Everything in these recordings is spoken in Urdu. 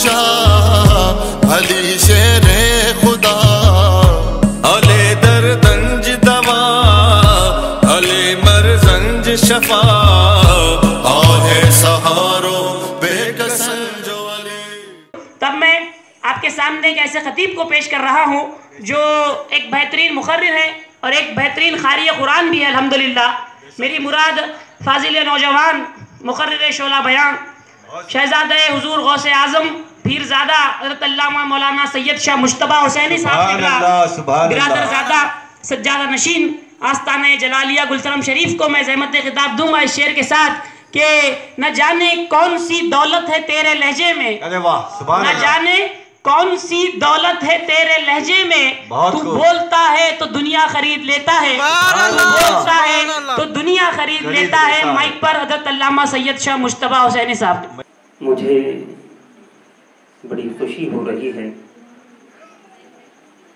شاہ بھلی شیر خدا، علی دردنج دوا علی مرزنج شفا، آہ سہارو بے کسن جو علی۔ تب میں آپ کے سامنے ایک ایسے خطیب کو پیش کر رہا ہوں جو ایک بہترین مقرر ہے اور ایک بہترین قاری قرآن بھی ہے الحمدللہ۔ میری مراد فاضل نوجوان مقرر شعلہ بیان شہزادہ حضور غوث اعظم پیرزادہ حضرت علامہ مولانا سید شاہ مجتبیٰ حسینی صاحب برادر زادہ سجادہ نشین آستانہ جلالیہ گلترم شریف کو میں زحمت خطاب دوں گا اس شعر کے ساتھ کہ نہ جانے کون سی دولت ہے تیرے لہجے میں، نہ جانے کون سی دولت ہے تیرے لہجے میں، تو بولتا ہے تو دنیا خرید لیتا ہے، تو بولتا ہے تو دنیا خرید لیتا ہے۔ مائک پر حضرت علامہ سید شاہ مجتبیٰ حسینی صاحب۔ مجھے بڑی خوشی ہو رہی ہے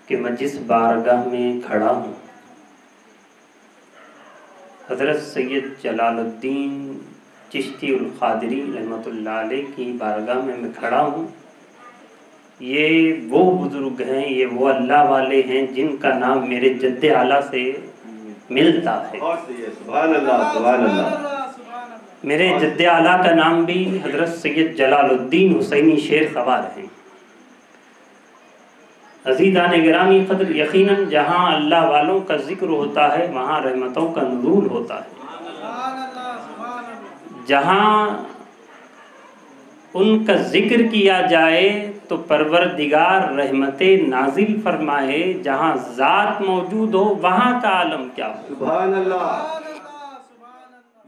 کہ میں جس بارگاہ میں کھڑا ہوں حضرت سید جلال الدین چشتی القادری رحمۃ اللہ علیہ کی بارگاہ میں کھڑا ہوں۔ یہ وہ بزرگ ہیں، یہ وہ اللہ والے ہیں جن کا نام میرے جد اعلیٰ سے ملتا ہے۔ سبحان اللہ سبحان اللہ۔ میرے جد اعلیٰ کا نام بھی حضرت سید جلال الدین حسینی شیر خوار ہیں۔ عزیزان گرامی قدر، یقیناً جہاں اللہ والوں کا ذکر ہوتا ہے وہاں رحمتوں کا نزول ہوتا ہے۔ جہاں ان کا ذکر کیا جائے تو پروردگار رحمتیں نازل فرمائے، جہاں ذات موجود ہو وہاں کا عالم کیا ہو۔ سبحان اللہ۔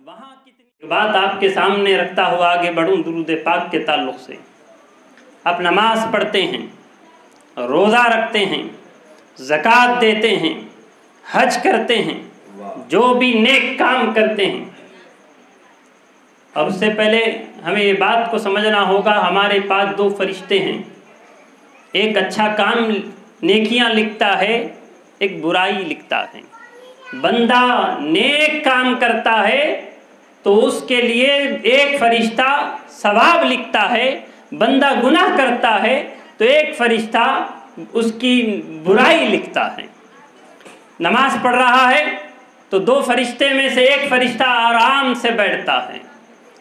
وہاں کتنی بات آپ کے سامنے رکھتا ہوا آگے بڑھوں درود پاک کے تعلق سے۔ آپ نماز پڑھتے ہیں، روزہ رکھتے ہیں، زکوٰۃ دیتے ہیں، حج کرتے ہیں، جو بھی نیک کام کرتے ہیں، اور اس سے پہلے ہمیں یہ بات کو سمجھنا ہوگا ہمارے پاس دو فرشتے ہیں، ایک اچھا کام نیکیاں لکھتا ہے، ایک برائی لکھتا ہے۔ بندہ نیک کام کرتا ہے تو اس کے لیے ایک فرشتہ ثواب لکھتا ہے، بندہ گناہ کرتا ہے تو ایک فرشتہ اس کی برائی لکھتا ہے۔ نماز پڑھ رہا ہے تو دو فرشتے میں سے ایک فرشتہ آرام سے بیٹھتا ہے،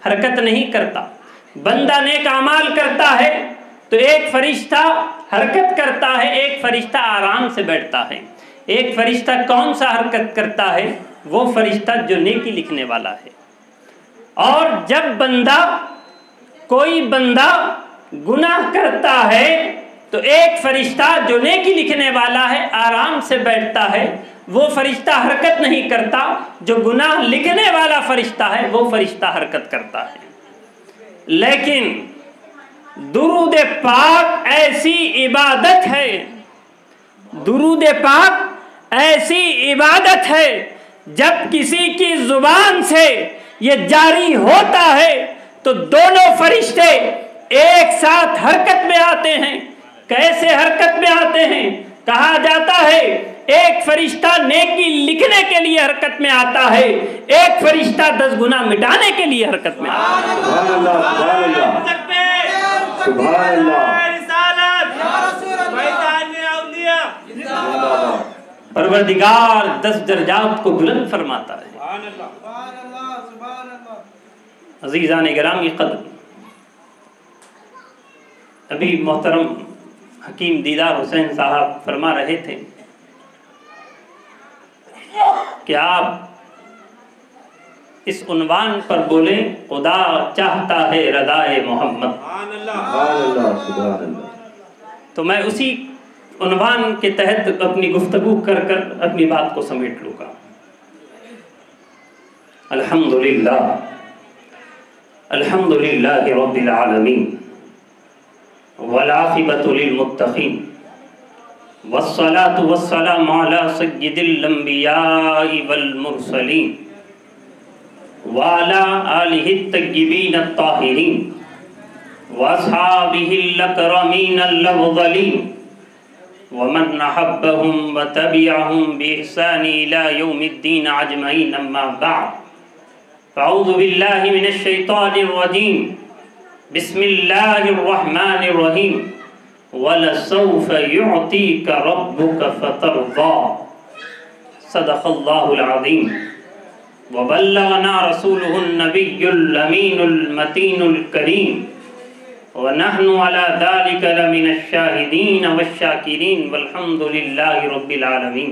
حرکت نہیں کرتا۔ بندہ نیک اعمال کرتا ہے تو ایک فرشتہ حرکت کرتا ہے، ایک فرشتہ آرام سے بیٹھتا ہے۔ ایک فرشتہ کون سا حرکت کرتا ہے؟ وہ فرشتہ جو نیکی لکھنے والا ہے۔ اور جب کوئی بندہ گناہ کرتا ہے تو ایک فرشتہ جو نیکی لکھنے والا ہے آرام سے بیٹھتا ہے، وہ فرشتہ حرکت نہیں کرتا۔ جو گناہ لکھنے والا فرشتہ ہے وہ فرشتہ حرکت کرتا ہے۔ لیکن درود پاک ایسی عبادت ہے، درود پاک ایسی عبادت ہے جب کسی کی زبان سے یہ جاری ہوتا ہے تو دونوں فرشتے ایک ساتھ حرکت میں آتے ہیں۔ کیسے حرکت میں آتے ہیں؟ کہا جاتا ہے ایک فرشتہ نیکی لکھنے کے لیے حرکت میں آتا ہے، ایک فرشتہ 10 گناہ مٹانے کے لیے حرکت میں آتا ہے۔ سبحان اللہ سبحان اللہ سبحان اللہ۔ پروردگار 10 درجات کو بلند فرماتا ہے۔ عزیزان گرامی قدر، ابھی محترم حکیم دیدار حسین صاحب فرما رہے تھے کہ آپ اس عنوان پر بولیں خدا چاہتا ہے رضائے محمد۔ سبحان اللہ۔ تو میں اسی عنوان کے تحت اپنی گفتگو کر اپنی بات کو سمیٹ لوں گا۔ الحمدللہ الحمدللہ رب العالمین والعاقبۃ للمتقین والصلاة والسلام علی سید الانبیاء والمرسلین وعلی آلہ الطیبین الطاہرین واصحابہ الاکرمین الافضلین ومن احبهم وتبعهم بإحسان إلى يوم الدين أجمعين، أما بعد فأعوذ بالله من الشيطان الرجيم بسم اللہ الرحمن الرحیم وَلَسَوْفَ يُعْطِيكَ رَبُّكَ فَتَرْضَى صدق اللہ العظیم وبلغنا رسوله النبی الامین المتین الکریم ونحن على ذلك لمن الشاہدین والشاکرین والحمد للہ رب العالمین۔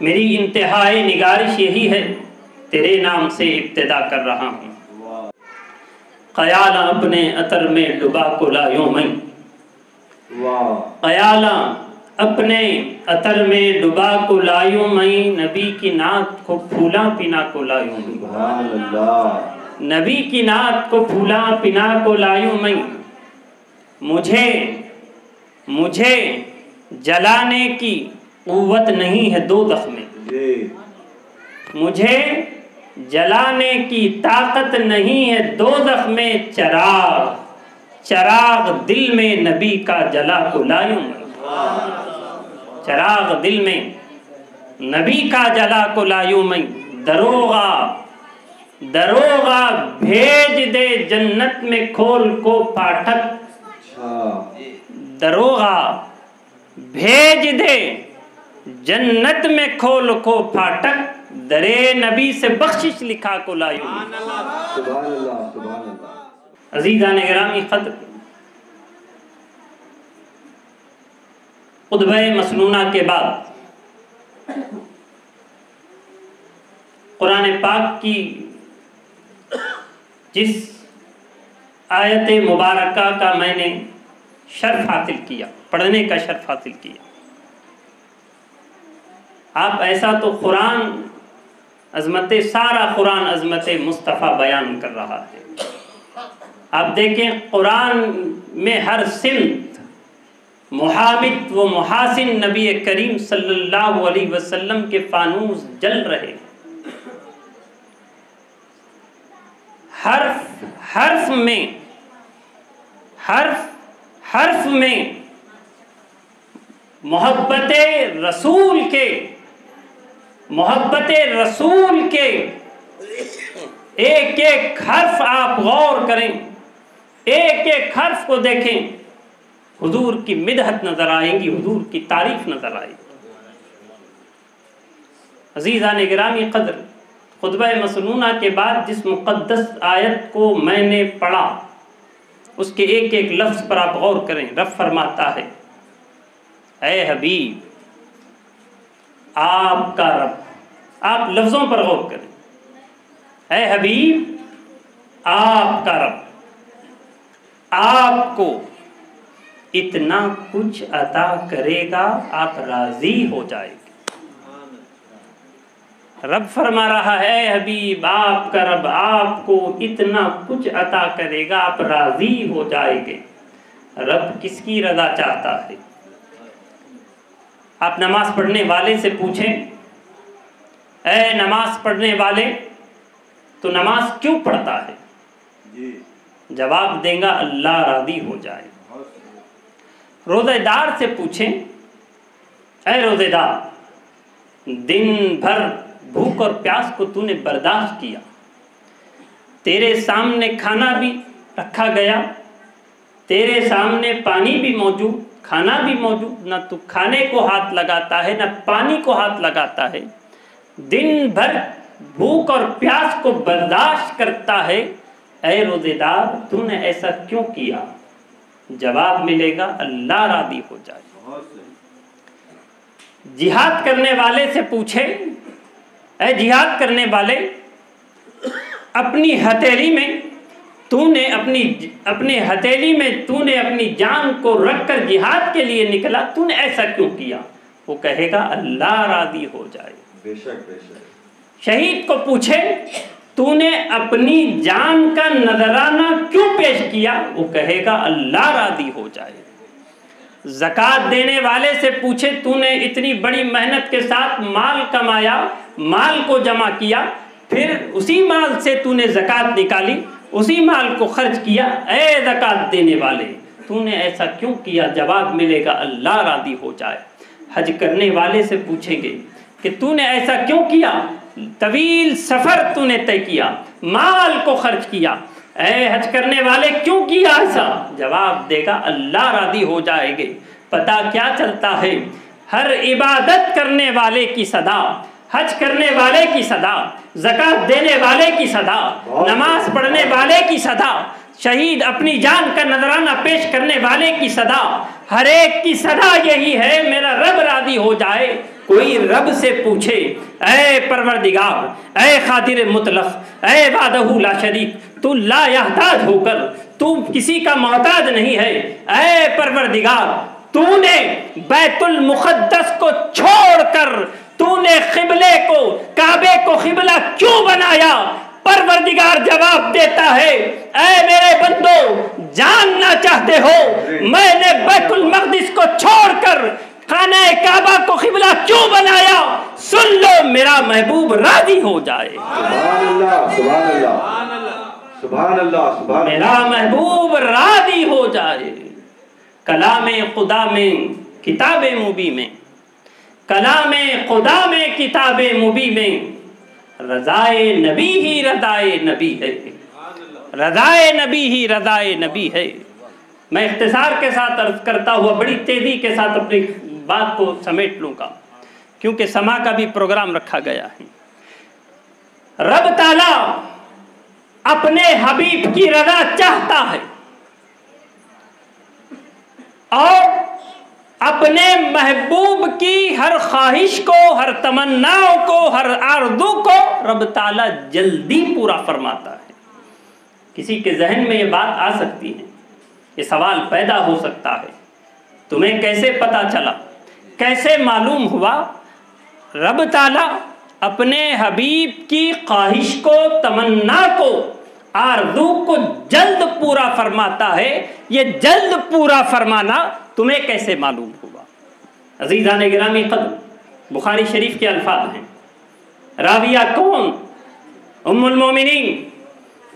میری انتہائی نگارش یہی ہے، تیرے نام سے ابتدا کر رہا ہوں۔ قیالا اپنے عطر میں ڈبا کو لایوں میں، قیالا اپنے عطر میں ڈبا کو لایوں میں، نبی کی نعت کو پھولا پینا کو لایوں میں، نبی کی نعت کو پھولا پینا کو لایوں میں۔ مجھے جلانے کی قوت نہیں ہے دوزخ میں، مجھے جلانے کی طاقت نہیں ہے دوزخ میں، چراغ دل میں نبی کا جلا کو لایوں میں، چراغ دل میں نبی کا جلا کو لایوں میں۔ دروغہ بھیج دے جنت میں کھول کو پھاٹک، دروغہ بھیج دے جنت میں کھول کو پھاٹک، درے نبی سے بخشش لکھا کو لایوں میں۔ سبحان اللہ سبحان اللہ۔ عزیزان گرامی، قدر خطبہ مسنونہ کے بعد قرآن پاک کی جس آیت مبارکہ کا میں نے شرف حاصل کیا، پڑھنے کا شرف حاصل کیا، آپ ایسا تو قرآن عظمت، سارا قرآن عظمت مصطفیٰ بیان کر رہا ہے۔ آپ دیکھیں قرآن میں ہر صنف محامد و محاسن نبی کریم صلی اللہ علیہ وسلم کے فانوس جل رہے، حرف میں محبت رسول کے ایک ایک حرف آپ غور کریں، ایک ایک حرف کو دیکھیں، حضور کی مدحت نظر آئیں گی، حضور کی تعریف نظر آئے گی۔ عزیزان گرامی قدر، خطبہ مسنونہ کے بعد جس مقدس آیت کو میں نے پڑھا، اس کے ایک ایک لفظ پر آپ غور کریں۔ رب فرماتا ہے، اے حبیب آپ کا رب، آپ لفظوں پر غور کریں، اے حبیب آپ کا رب آپ کو اتنا کچھ عطا کرے گا آپ راضی ہو جائے گے۔ رب فرما رہا ہے، اے حبیب آپ کا رب آپ کو اتنا کچھ عطا کرے گا آپ راضی ہو جائے گے۔ رب کس کی رضا چاہتا ہے؟ آپ نماز پڑھنے والے سے پوچھیں، اے نماز پڑھنے والے تو نماز کیوں پڑھتا ہے؟ جواب دیں گا اللہ راضی ہو جائے۔ روزہ دار سے پوچھیں، اے روزہ دار دن بھر بھوک اور پیاس کو تو نے برداشت کیا، تیرے سامنے کھانا بھی رکھا گیا، تیرے سامنے پانی بھی موجود، کھانا بھی موجود، نہ تو کھانے کو ہاتھ لگاتا ہے نہ پانی کو ہاتھ لگاتا ہے، دن بھر بھوک اور پیاس کو برداشت کرتا ہے، اے روزے دار تو نے ایسا کیوں کیا؟ جواب ملے گا اللہ راضی ہو جائے۔ جہاد کرنے والے سے پوچھے، اے جہاد کرنے والے اپنی ہتھیلی میں تو نے اپنی جان کو رکھ کر جہاد کے لیے نکلا، تو نے ایسا کیوں کیا؟ وہ کہے گا اللہ راضی ہو جائے۔ بے شک بے شک۔ شہید کو پوچھے، تو نے اپنی جان کا نذرانہ کیوں پیش کیا؟ وہ کہے گا اللہ راضی ہو جائے۔ زکوٰۃ دینے والے سے پوچھے، تو نے اتنی بڑی محنت کے ساتھ مال کمایا، مال کو جمع کیا، پھر اسی مال سے تو نے زکوٰۃ نکالی، اسی مال کو خرچ کیا، اے زکوٰۃ دینے والے تو نے ایسا کیوں کیا؟ جواب ملے گا اللہ راضی ہو جائے۔ حج کرنے والے سے پوچھیں گے کہ تو نے ایسا کیوں کیا؟ طویل سفر تو نے طے کیا، مال کو خرچ کیا۔ اے حج کرنے والے کیوں کیا ایسا؟ جواب دے گا اللہ راضی ہو جائے گے۔ پتہ کیا چلتا ہے؟ ہر عبادت کرنے والے کی صدا، حج کرنے والے کی صدا، زکوٰۃ دینے والے کی صدا، نماز پڑھنے والے کی صدا، شہید اپنی جان کا نذرانہ پیش کرنے والے کی صدا، ہر ایک کی صدا یہی ہے میرا رب راضی ہو جائے۔ کوئی رب سے پوچھے اے پروردگار، اے قادر مطلق، اے وحدہ لا شریک، تو لا یحتاج ہو کر تو کسی کا محتاج نہیں ہے، اے پروردگار تو نے بیت المقدس کو چھوڑ کر تو نے قبلے کو، کعبے کو قبلہ کیوں بنایا؟ پروردگار جواب دیتا ہے اے میرے بندو، جاننا چاہتے ہو میں نے بیت المقدس کو چھوڑ کر خانہ کعبہ کو قبلہ کیوں بنایا؟ سن لو، میرا محبوب راضی ہو جائے۔ سبحان اللہ، سبحان اللہ، سبحان اللہ، سبحان اللہ، میرا محبوب راضی ہو جائے۔ کلام خدا میں کتاب مبی میں، کلام خدا میں کتاب مبی میں رضائے نبی ہی رضائے نبی ہے، رضائے نبی ہی رضائے نبی ہے۔ میں اختصار کے ساتھ عرض کرتا ہوا بڑی تیزی کے ساتھ اپنی بات کو سمیٹ لوں گا، کیونکہ سما کا بھی پروگرام رکھا گیا ہے۔ رب تعالیٰ اپنے حبیب کی رضا چاہتا ہے اور اپنے محبوب کی ہر خواہش کو، ہر تمناؤں کو، ہر آرزو کو رب تعالیٰ جلدی پورا فرماتا ہے۔ کسی کے ذہن میں یہ بات آ سکتی ہے، یہ سوال پیدا ہو سکتا ہے، تمہیں کیسے پتا چلا، کیسے معلوم ہوا؟ رب تعالیٰ اپنے حبیب کی خواہش کو، تمنا کو، آرزو کو جلد پورا فرماتا ہے۔ یہ جلد پورا فرمانا تمہیں کیسے معلوم ہوا؟ عزیزان گرامی قدر، بخاری شریف کے الفاظ ہیں، راویہ کون؟ ام المومنین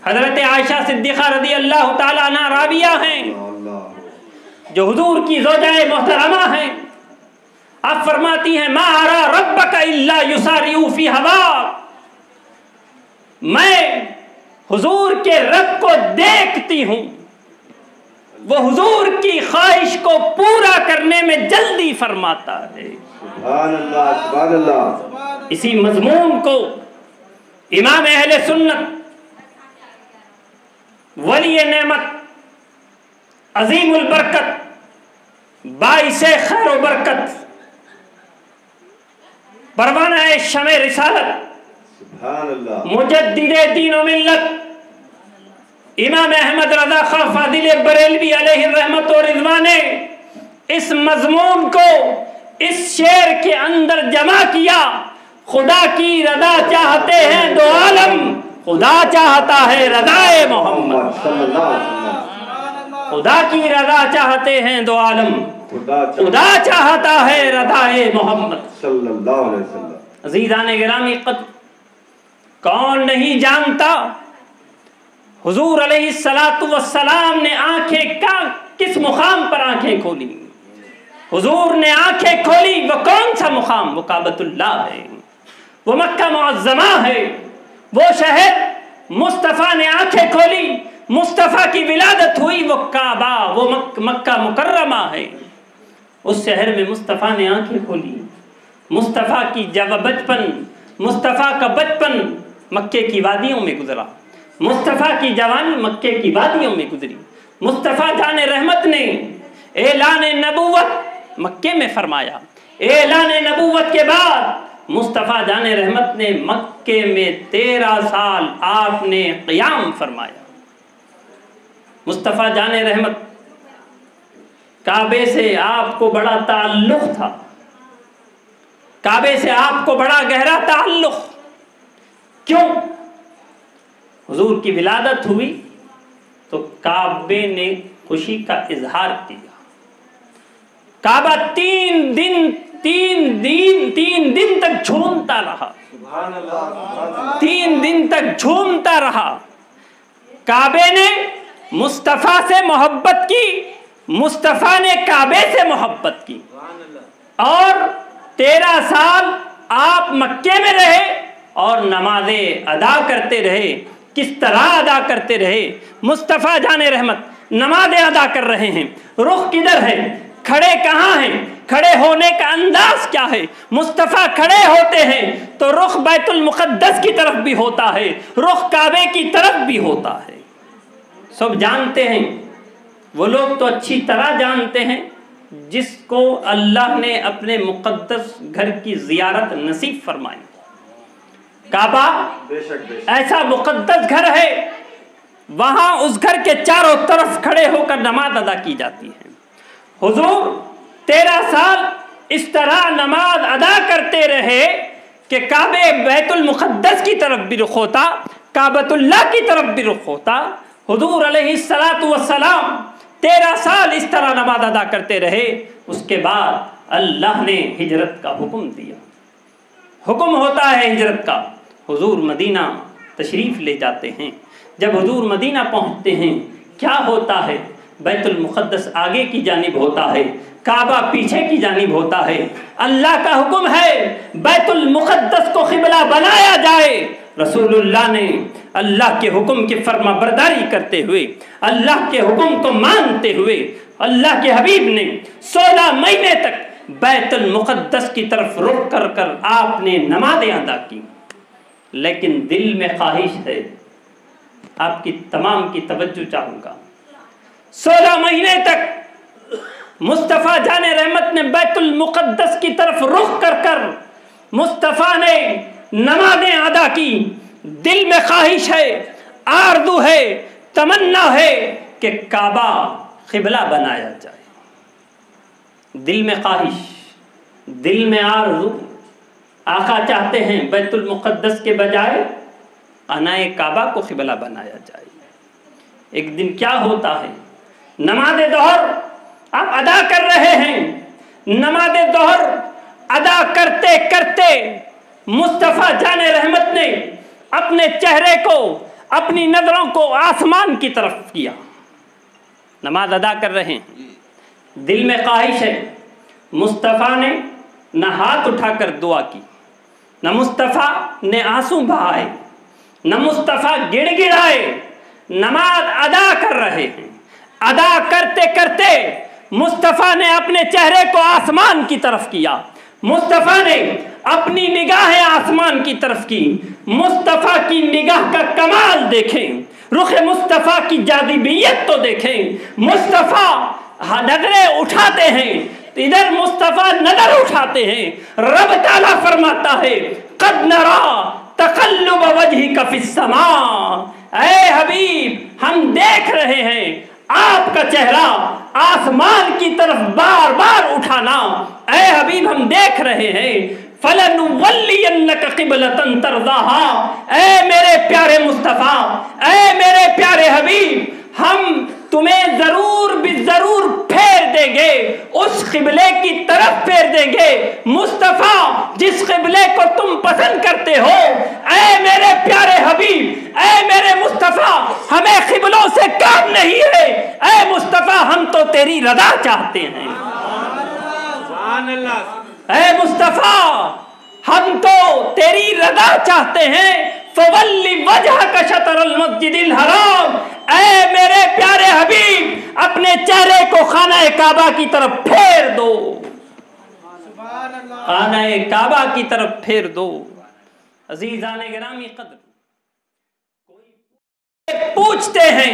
حضرت عائشہ صدیقہ رضی اللہ تعالیٰ عنہ راویہ ہیں، جو حضور کی زوجہ محترمہ ہیں۔ آپ فرماتی ہیں ما ارا ربک الا یسارع فی ہوا، میں حضور کے رب کو دیکھتی ہوں، وہ حضور کی خواہش کو پورا کرنے میں جلدی فرماتا ہے۔ سبحان اللہ، سبحان اللہ۔ اسی مضمون کو امام اہل سنت، ولی نعمت، عظیم البرکت، باعث خیر و برکت، پروانہ شمع رسالت، سبحان اللہ، مجدد دین و ملت، امام احمد رضا خان فاضل بریلوی علیہ الرحمت و رضوان نے اس مضمون کو اس شعر کے اندر جمع کیا۔ خدا کی رضا چاہتے ہیں دو عالم، خدا چاہتا ہے رضائے محمد، صلی اللہ علیہ وسلم، خدا کی رضا چاہتے ہیں دو عالم، خدا چاہتا ہے رضائے محمد صلی اللہ علیہ وسلم۔ عزیزان گرامی قدر، کون نہیں جانتا حضور علیہ السلام نے آنکھیں کس مقام پر آنکھیں کھولی؟ حضور نے آنکھیں کھولی، وہ کون سا مقام؟ وہ کعبۃ اللہ ہے، وہ مکہ معظمہ ہے، وہ شہر مصطفیٰ نے آنکھیں کھولی، مصطفیٰ کی ولادت ہوئی، وہ کعبہ، وہ مکہ مکرمہ ہے۔ اس شہر میں مصطفیٰ نے آنکھیں کھولی۔ مصطفیٰ کی جب بچپن، مصطفیٰ کا بچپن مکے کی وادیوں میں گزرا، مصطفیٰ کی جوانی مکے کی وادیوں میں گزری۔ مصطفیٰ جان رحمت نے اعلان نبوت مکے میں فرمایا۔ اعلان نبوت کے بعد مصطفیٰ جان رحمت نے مکے میں 13 سال آپ نے قیام فرمایا۔ مصطفیٰ جان رحمت، کعبے سے آپ کو بڑا تعلق تھا، کعبے سے آپ کو بڑا گہرا تعلق۔ کیوں؟ حضور کی ولادت ہوئی تو کعبے نے خوشی کا اظہار کیا۔ کعبہ تین دن تک جھومتا رہا، 3 دن تک جھومتا رہا۔ کعبے نے مصطفیٰ سے محبت کی، مصطفیٰ نے کعبے سے محبت کی، اور 13 سال آپ مکے میں رہے اور نمازیں ادا کرتے رہے۔ کس طرح ادا کرتے رہے. مصطفیٰ جان رحمت نمازیں ادا کر رہے ہیں، رخ کدھر ہے، کھڑے کہاں ہیں، کھڑے ہونے کا انداز کیا ہے. مصطفیٰ کھڑے ہوتے ہیں تو رخ بیت المقدس کی طرف بھی ہوتا ہے، رخ کعبے کی طرف بھی ہوتا ہے. سب جانتے ہیں، وہ لوگ تو اچھی طرح جانتے ہیں جس کو اللہ نے اپنے مقدس گھر کی زیارت نصیب فرمائی. کعبہ ایسا مقدس گھر ہے، وہاں اس گھر کے چاروں طرف کھڑے ہو کر نماز ادا کی جاتی ہے. حضور 13 سال اس طرح نماز ادا کرتے رہے کہ کعبے بیت المقدس کی طرف بھی رخ ہوتا، کعبۃ اللہ کی طرف بھی رخ ہوتا. حضور علیہ السلام 13 سال اس طرح نماز ادا کرتے رہے. اس کے بعد اللہ نے ہجرت کا حکم دیا. حکم ہوتا ہے ہجرت کا. حضور مدینہ تشریف لے جاتے ہیں. جب حضور مدینہ پہنچتے ہیں کیا ہوتا ہے؟ بیت المقدس آگے کی جانب ہوتا ہے، کعبہ پیچھے کی جانب ہوتا ہے. اللہ کا حکم ہے بیت المقدس کو قبلہ بنایا جائے. رسول اللہ نے اللہ کے حکم کی فرما برداری کرتے ہوئے، اللہ کے حکم کو مانتے ہوئے، اللہ کے حبیب نے 16 مہینے تک بیت المقدس کی طرف رخ کر کر آپ نے نمازیں ادا کی. لیکن دل میں خواہش ہے، آپ کی تمام کی توجہ چاہوں گا. 16 مہینے تک مصطفیٰ جان رحمت نے بیت المقدس کی طرف رخ کر کر مصطفیٰ نے نمازیں ادا کی. دل میں خواہش ہے، آرزو ہے، تمنا ہے کہ کعبہ قبلہ بنایا جائے. دل میں خواہش، دل میں آرزو. آقا چاہتے ہیں بیت المقدس کے بجائے خانہ کعبہ کو قبلہ بنایا جائے. ایک دن کیا ہوتا ہے، نماز ظہر آپ ادا کر رہے ہیں. نماز ظہر ادا کرتے کرتے مصطفیٰ جان رحمت نے اپنے چہرے کو، اپنی نظروں کو آسمان کی طرف کیا. نماز ادا کر رہے ہیں، دل میں خواہش ہے. مصطفیٰ نے نہ ہاتھ اٹھا کر دعا کی، نہ مصطفیٰ نے آنسو بہائے، نہ مصطفیٰ گڑ گڑائے. نماز ادا کر رہے ہیں. ادا کرتے کرتے مصطفیٰ نے اپنے چہرے کو آسمان کی طرف کیا. مصطفیٰ نے اپنی نگاہیں آسمان کی طرف کی. مصطفیٰ کی نگاہ کا کمال دیکھیں، رخ مصطفیٰ کی جاذبیت تو دیکھیں. مصطفیٰ نظریں اٹھاتے ہیں، ادھر مصطفیٰ نظر اٹھاتے ہیں. رب تعالیٰ فرماتا ہے قد نرا تقلب وجہک فی السماء. اے حبیب ہم دیکھ رہے ہیں آپ کا چہرہ آسمان کی طرف بار بار اٹھانا. اے حبیب ہم دیکھ رہے ہیں. فَلَنُوَلِّيَنَّكَ قِبْلَةً تَرْضَاهَا. اے میرے پیارے مصطفیٰ، اے میرے پیارے حبیب، ہم تمہیں ضرور بھی ضرور پھیر دیں گے، اس قبلے کی طرف پھیر دیں گے مصطفیٰ جس قبلے کو تم پسند کرتے ہو. اے میرے پیارے حبیب، اے میرے مصطفیٰ، ہمیں قبلوں سے کام نہیں ہے. اے مصطفیٰ ہم تو تیری رضا چاہتے ہیں. اے مصطفیٰ ہم تو تیری رضا چاہتے ہیں. فَوَلِّ وَجْهَكَ شَطْرَ الْمَسْجِدِ الْحَرَامِ. اے میرے پیارے حبیب اپنے چہرے کو خانہ کعبہ کی طرف پھیر دو. خانہ کعبہ کی طرف پھیر دو. عزیزان گرامی قدر، کوئی پوچھتے ہیں،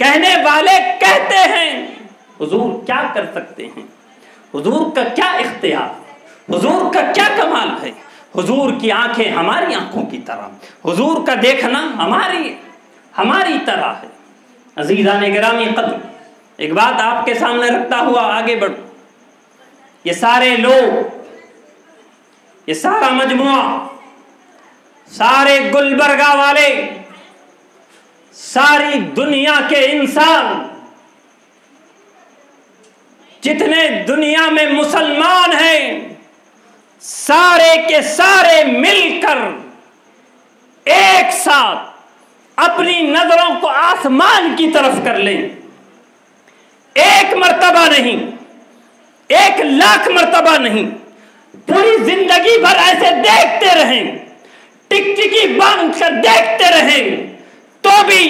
کہنے والے کہتے ہیں حضور کیا کر سکتے ہیں، حضور کا کیا اختیار، حضور کا کیا کمال ہے، حضور کی آنکھیں ہماری آنکھوں کی طرح، حضور کا دیکھنا ہماری طرح ہے. عزیزان گرامی قدر، ایک بات آپ کے سامنے رکھتا ہوا آگے بڑھوں. یہ سارے لوگ، یہ سارا مجموعہ، سارے گلبرگہ والے، ساری دنیا کے انسان، جتنے دنیا میں مسلمان ہیں، سارے کے سارے مل کر ایک ساتھ اپنی نظروں کو آسمان کی طرف کر لیں. ایک مرتبہ نہیں، 1,00,000 مرتبہ نہیں، پوری زندگی بھر ایسے دیکھتے رہیں، ٹک ٹکی باندھ کر دیکھتے رہیں تو بھی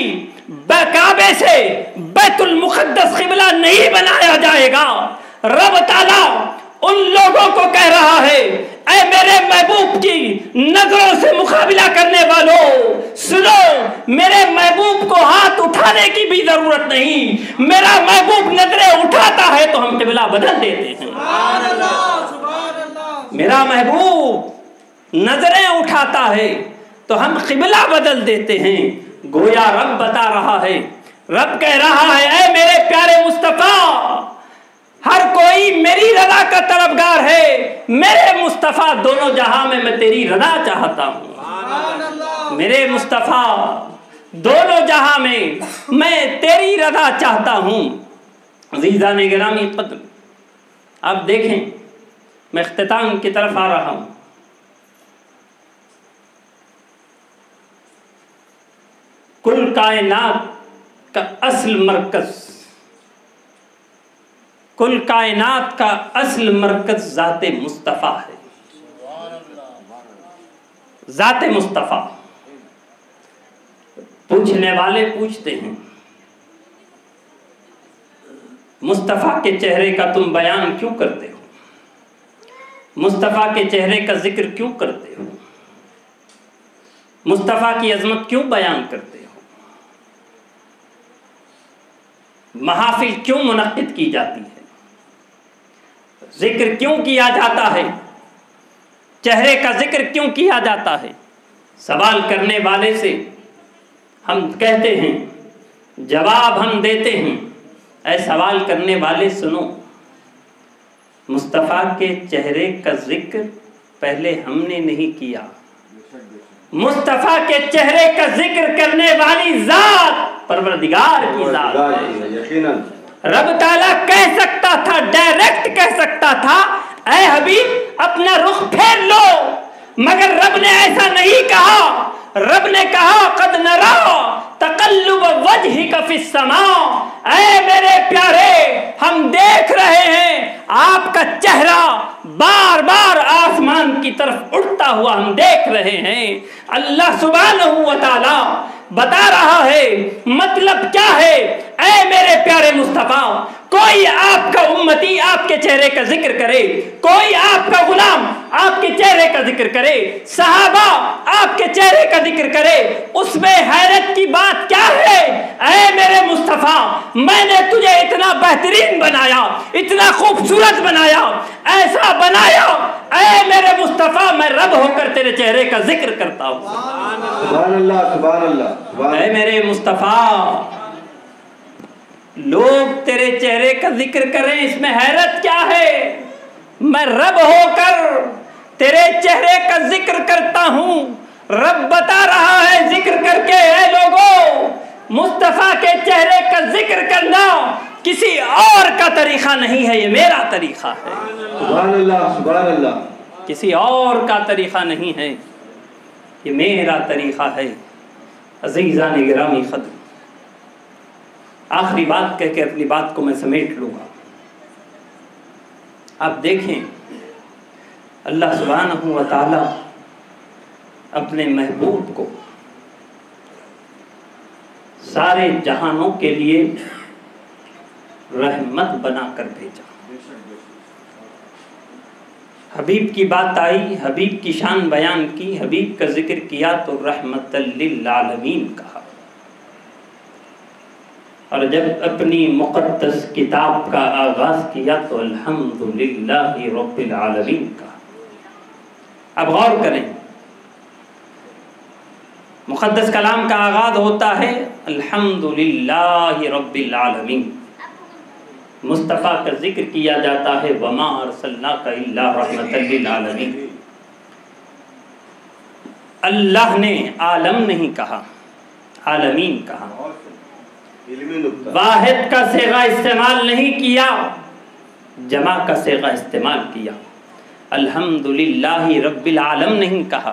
کعبے سے بیت المقدس قبلہ نہیں بنایا جائے گا۔ رب تعالیٰ ان لوگوں کو کہہ رہا ہے اے میرے محبوب کی نظروں سے مقابلہ کرنے والوں سنو، میرے محبوب کو ہاتھ اٹھانے کی بھی ضرورت نہیں، میرا محبوب نظریں اٹھاتا ہے تو ہم قبلہ بدل دیتے ہیں۔ میرا محبوب نظریں اٹھاتا ہے تو ہم قبلہ بدل دیتے ہیں۔ گویا رب بتا رہا ہے، رب کہہ رہا ہے اے میرے پیارے مصطفیٰ، ہر کوئی میری رضا کا طلبگار ہے، میرے مصطفیٰ دونوں جہاں میں تیری رضا چاہتا ہوں۔ میرے مصطفیٰ دونوں جہاں میں تیری رضا چاہتا ہوں۔ عزیزان گرامی قدر، اب دیکھیں میں اختتام کی طرف آ رہا ہوں۔ کل کائنات کا اصل مرکز، کل کائنات کا اصل مرکز ذات مصطفیٰ ہے۔ ذات مصطفیٰ۔ پوچھنے والے پوچھتے ہیں مصطفیٰ کے چہرے کا تم بیان کیوں کرتے ہو؟ مصطفیٰ کے چہرے کا ذکر کیوں کرتے ہو؟ مصطفیٰ کی عظمت کیوں بیان کرتے ہو؟ محافل کیوں منعقد کی جاتی ہے؟ ذکر کیوں کیا جاتا ہے؟ چہرے کا ذکر کیوں کیا جاتا ہے؟ سوال کرنے والے سے ہم کہتے ہیں، جواب ہم دیتے ہیں، اے سوال کرنے والے سنو، مصطفیٰ کے چہرے کا ذکر پہلے ہم نے نہیں کیا، مصطفیٰ کے چہرے کا ذکر کرنے والی ذات پروردگار کی ذات ہے۔ رب تعالیٰ کہہ سکتا تھا، ڈائریکٹ کہہ سکتا تھا اے حبیب اپنا رخ پھیر لو، مگر رب نے ایسا نہیں کہا۔ رب نے کہا قد نرا تقلب وجہک فی السماء، اے میرے پیارے ہم دیکھ رہے ہیں آپ کا چہرہ بار بار آسمان کی طرف اٹھتا ہوا ہم دیکھ رہے ہیں۔ اللہ سبحانہ و تعالی بتا رہا ہے مطلب کیا ہے؟ اے میرے پیارے مصطفیٰ، کوئی آپ کا امتی آپ کے چہرے کا ذکر کرے، کوئی آپ کا غلام آپ کے چہرے کا ذکر کرے، صحابہ آپ کے چہرے کا ذکر کرے، اس میں حیرت کی بات کیا ہے؟ اے میرے مصطفیٰ، میں نے تجھے اتنا بہترین بنایا، اتنا خوبصورت بنایا، ایسا بنایا، اے میرے مصطفیٰ میں رب ہو کر تیرے چہرے کا ذکر کرتا ہوں۔ سبحان اللہ، سبحان اللہ۔ اے میرے مصطفیٰ، لوگ تیرے چہرے کا ذکر کریں اس میں حیرت کیا ہے؟ میں رب ہو کر تیرے چہرے کا ذکر کرتا ہوں۔ رب بتا رہا ہے ذکر کر کے، اے لوگوں مصطفیٰ کے چہرے کا ذکر کرنا کسی اور کا طریقہ نہیں ہے، یہ میرا طریقہ ہے۔ سبحان اللہ، سبحان اللہ۔ کسی اور کا طریقہ نہیں ہے، یہ میرا طریقہ ہے۔ عزیزان گرامی قدر، آخری بات کہہ کے اپنی بات کو میں سمیٹ لوں گا۔ آپ دیکھیں اللہ سبحانہ و تعالی اپنے محبوب کو سارے جہانوں کے لیے رحمت بنا کر بھیجا۔ حبیب کی بات آئی، حبیب کی شان بیان کی، حبیب کا ذکر کیا تو رحمت للعالمین کہا، اور جب اپنی مقدس کتاب کا آغاز کیا تو الحمدللہ رب العالمین کہا۔ اب غور کریں، مقدس کلام کا آغاز ہوتا ہے الحمدللہ رب العالمین، مصطفیٰ کا ذکر کیا جاتا ہے وما ارسلناک الا رحمۃ للعالمین۔ اللہ نے عالم نہیں کہا، عالمین کہا، واحد کا صیغہ استعمال نہیں کیا، جمع کا صیغہ استعمال کیا۔ الحمدللہ رب العالم نہیں کہا،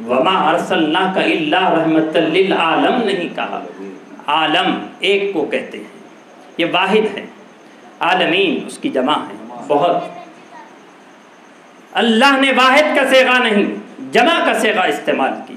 وما ارسلناک الا رحمۃ للعالم نہیں کہا۔ عالم ایک کو کہتے ہیں، یہ واحد ہے، عالمین اس کی جمع ہے، بہت۔ اللہ نے واحد کا صیغہ نہیں جمع کا صیغہ استعمال کیا۔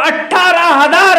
18,000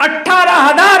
18,000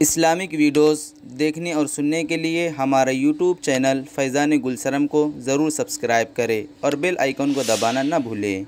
اسلامک ویڈیوز دیکھنے اور سننے کے لیے ہمارا یوٹیوب چینل فیضان گلشرم کو ضرور سبسکرائب کریں اور بیل آئیکن کو دبانا نہ بھولیں۔